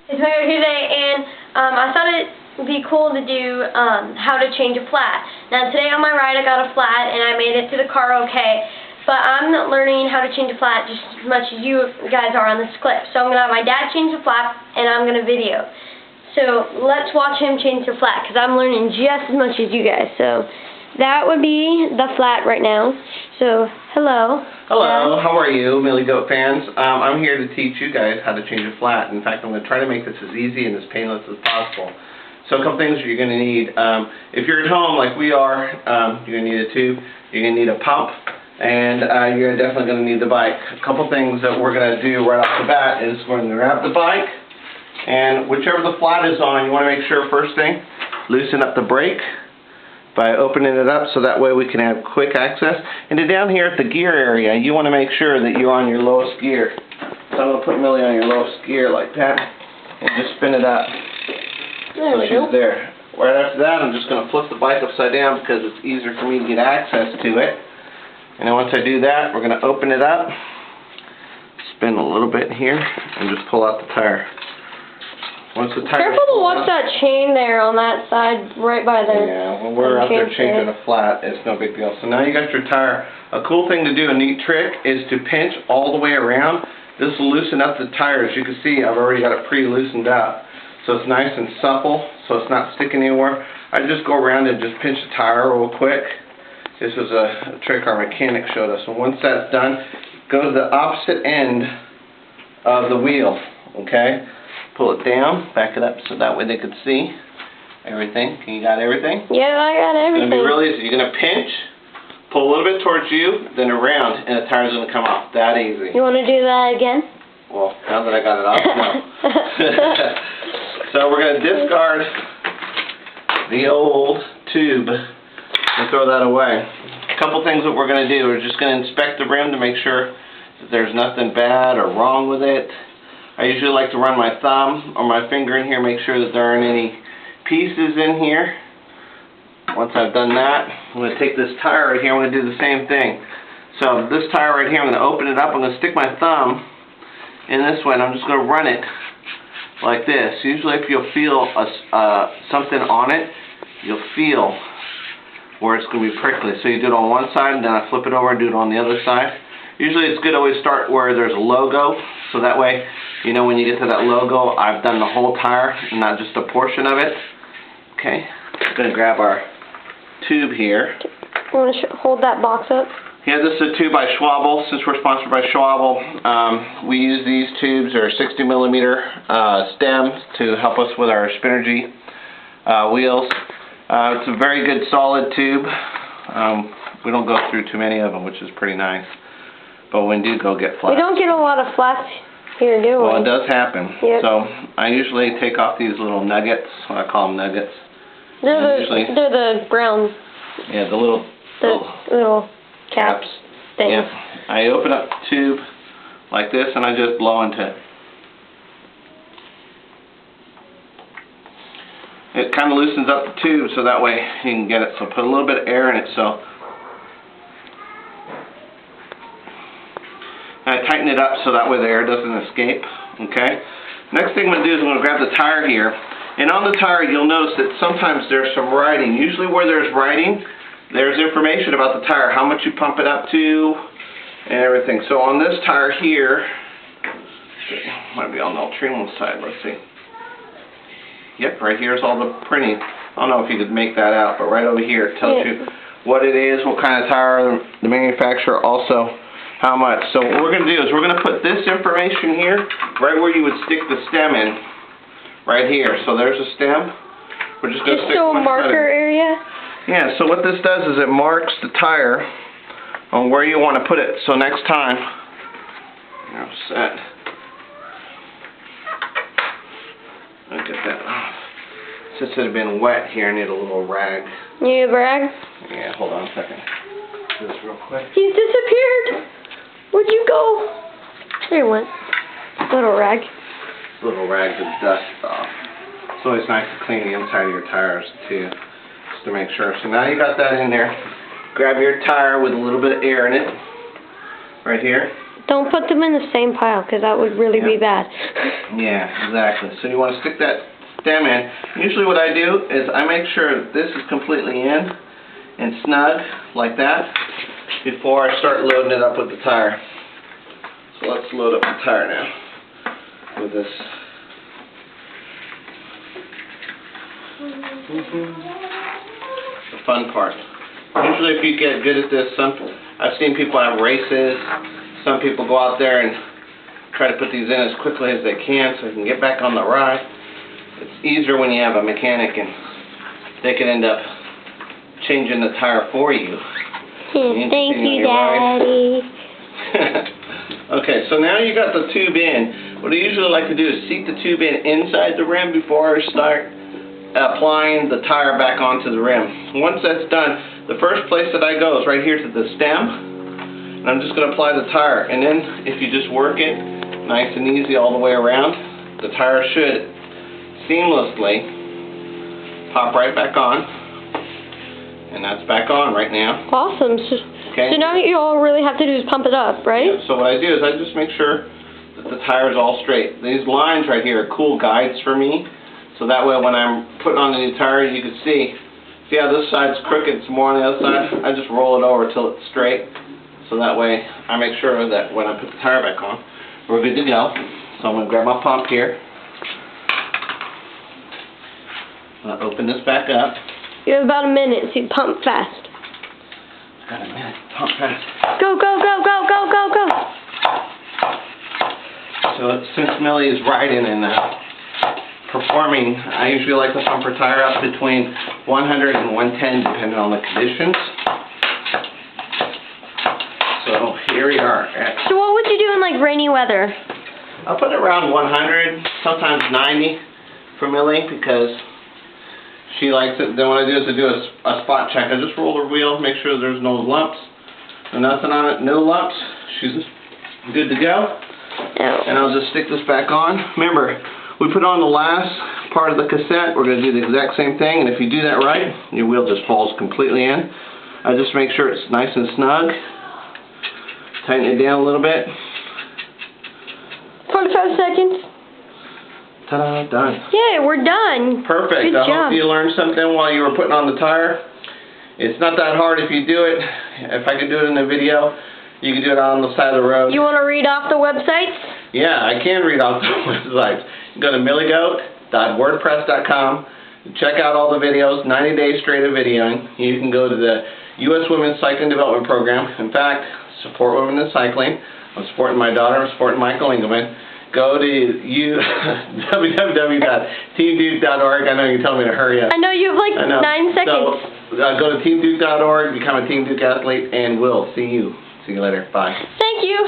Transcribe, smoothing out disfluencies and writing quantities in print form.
It's Milliegoat here today, and I thought it'd be cool to do how to change a flat. Now today on my ride I got a flat and I made it to the car okay, but I'm learning how to change a flat just as much as you guys are on this clip. So I'm going to have my dad change the flat and I'm going to video. So let's watch him change the flat because I'm learning just as much as you guys. So that would be the flat right now. So hello. Hello, how are you, Milliegoat fans? I'm here to teach you guys how to change a flat. In fact, I'm going to try to make this as easy and as painless as possible. So a couple things you're going to need. If you're at home like we are, you're going to need a tube, you're going to need a pump, and you're definitely going to need the bike. A couple things that we're going to do right off the bat is we're going to grab the bike, and whichever the flat is on, you want to make sure, first thing, loosen up the brake by opening it up so that way we can have quick access. And then down here at the gear area, you want to make sure that you're on your lowest gear. So I'm going to put Millie on your lowest gear like that and just spin it up. There we go. She's there. Right after that, I'm just going to flip the bike upside down because it's easier for me to get access to it. And then once I do that, we're going to open it up, spin a little bit here, and just pull out the tire. Once the tire Careful to watch that chain there on that side, right by there. Yeah, when we're out there changing a flat, it's no big deal. So now you got your tire. A cool thing to do, a neat trick, is to pinch all the way around. This will loosen up the tire. As you can see, I've already got it pre-loosened up. So it's nice and supple, so it's not sticking anywhere. I just go around and just pinch the tire real quick. This is a trick our mechanic showed us. And once that's done, go to the opposite end of the wheel, okay? Pull it down, back it up so that way they could see everything. You got everything? Yeah, I got everything. It's going to be real easy. You're going to pinch, pull a little bit towards you, then around, and the tire's going to come off. That easy. You want to do that again? Well, now that I got it off, no. So we're going to discard the old tube and throw that away. A couple things that we're going to do. We're just going to inspect the rim to make sure that there's nothing bad or wrong with it. I usually like to run my thumb or my finger in here, make sure that there aren't any pieces in here. Once I've done that, I'm going to take this tire right here, I'm going to do the same thing. So this tire right here, I'm going to open it up, I'm going to stick my thumb in this way, and I'm just going to run it like this. Usually if you'll feel something on it, you'll feel where it's going to be prickly. So you do it on one side, and then I flip it over and do it on the other side. Usually it's good to always start where there's a logo, so that way, you know, when you get to that logo, I've done the whole tire and not just a portion of it. Okay, I'm going to grab our tube here. You want to hold that box up? Yeah, this is a tube by Schwabel. Since we're sponsored by Schwabel, we use these tubes, or 60 millimeter stems, to help us with our Spinergy wheels. It's a very good solid tube. We don't go through too many of them, which is pretty nice. But when we do go get flats. We don't get a lot of flats here, do we? Well, it does happen. Yep. So I usually take off these little nuggets. I call them nuggets. They're the brown. Yeah, the little caps things. Yeah. I open up the tube like this, and I just blow into it. It kind of loosens up the tube, so that way you can get it. So put a little bit of air in it. So I tighten it up so that way the air doesn't escape. Okay. Next thing I'm going to do is I'm going to grab the tire here, and on the tire you'll notice that sometimes there's some writing. Usually where there's writing, there's information about the tire, how much you pump it up to, and everything. So on this tire here, might be on the Ultremo side. Let's see. Yep, right here is all the printing. I don't know if you could make that out, but right over here it tells you what it is, what kind of tire, the manufacturer, also how much. So what we're going to do is we're going to put this information here, right where you would stick the stem in, right here. So there's a stem. We're just going to stick a marker area? Yeah, so what this does is it marks the tire on where you want to put it. So next time, now set. I'll get that off. Since it had been wet here, I need a little rag. You need a rag? Yeah, hold on a second. Do this real quick. He's disappeared! Where'd you go? There he went. Little rag. Little rag to dust off. It's always nice to clean the inside of your tires too, just to make sure. So now you got that in there. Grab your tire with a little bit of air in it, right here. Don't put them in the same pile, because that would really be bad. Yeah, exactly. So you want to stick that stem in. Usually what I do is I make sure this is completely in and snug like that before I start loading it up with the tire. So let's load up the tire now with this. The fun part. Usually if you get good at this, I've seen people have races. Some people go out there and try to put these in as quickly as they can so they can get back on the ride. It's easier when you have a mechanic and they can end up changing the tire for you. Thank you, Daddy. Okay, so now you got the tube in. What I usually like to do is seat the tube in inside the rim before I start applying the tire back onto the rim. Once that's done, the first place that I go is right here to the stem, and I'm just going to apply the tire. And then if you just work it nice and easy all the way around, the tire should seamlessly pop right back on, and that's back on right now. Awesome. Okay. So now all really have to do is pump it up, right? Yeah, so what I do is I just make sure that the tire is all straight. These lines right here are cool guides for me, so that way when I'm putting on the new tire, you can see how this side's crooked, it's more on the other side. I just roll it over till it's straight, so that way I make sure that when I put the tire back on, we're good to go. So I'm going to grab my pump here. I'll open this back up. You have about a minute, so you pump fast. Got a minute. Pump fast. Go, go, go, go, go, go, go. So since Millie is riding and performing, I usually like to pump her tire up between 100 and 110 depending on the conditions. So here we are. So what would you do in like rainy weather? I'll put it around 100, sometimes 90 for Millie because she likes it. Then what I do is I do a spot check. I just roll her wheel, make sure there's no lumps, nothing on it, no lumps. She's good to go. And I'll just stick this back on. Remember, we put on the last part of the cassette. We're going to do the exact same thing, and if you do that right, your wheel just falls completely in. I just make sure it's nice and snug. Tighten it down a little bit. 45 seconds. Ta-da, done. Yeah, we're done. Perfect. Good I job. hope you learned something while you were putting on the tire. It's not that hard if you do it. If I could do it in a video, you can do it on the side of the road. You want to read off the websites? Yeah, I can read off the websites. Go to milliegoat.wordpress.com. Check out all the videos, 90 days straight of videoing. You can go to the U.S. Women's Cycling Development Program. In fact, support women in cycling. I'm supporting my daughter. I'm supporting Michael Engelman. Go to www.teamduke.org. I know you're telling me to hurry up. I know you have like 9 seconds. So, go to teamduke.org, become a Team Duke athlete, and we'll see you. See you later. Bye. Thank you.